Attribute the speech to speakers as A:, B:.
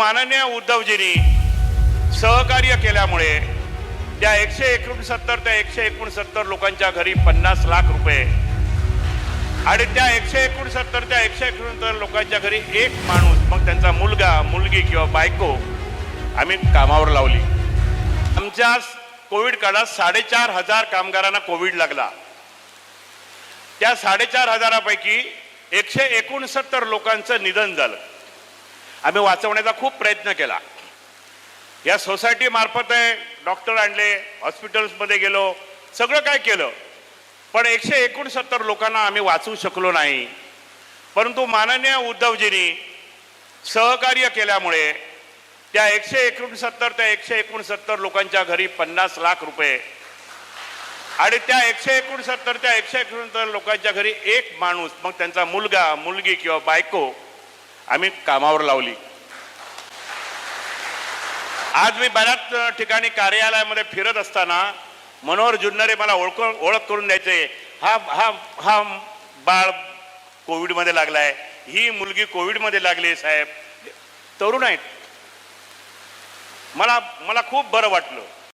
A: माननीय उद्धवजींनी सहकार्य केल्यामुळे त्या 169 ते 169 लोकांच्या घरी 50 लाख रुपये आणि त्या 169 त्या 169 लोकांच्या घरी एक माणूस, मग त्यांचा मुलगा मुलगी किंवा बायको आम्ही कामावर लावली। आमच्या कोविड काळात 4,500 कामगारांना कोविड लागला। त्या 4,500 पैकी 169 लोकांचं निधन झालं। आम्ही वाचवण्याचा खूप प्रयत्न केला। या सोसायटी मार्फत डॉक्टर आणले, हॉस्पिटल्समध्ये गेलो, सगळं काय केलं, पण 169 लोकांना आम्ही वाचवू शकलो नाही। परंतु माननीय उद्धवजींनी सहकार्य केल्यामुळे त्या 169 ते 169 लोकांच्या घरी 50 लाख रुपये आणि त्या 169 त्या 169 लोकांच्या घरी एक माणूस, मग त्यांचा मुलगा मुलगी किंवा बायको आम्ही कामावर लावली। आज मी बऱ्याच ठिकाणी कार्यालयामध्ये फिरत असताना मनोहर जुन्नरे मला ओळख करून द्यायचे, हा हा हा बाळ कोविडमध्ये लागलाय, ही मुलगी कोविडमध्ये लागली साहेब। तरुण आहेत। मला खूप बरं वाटलं।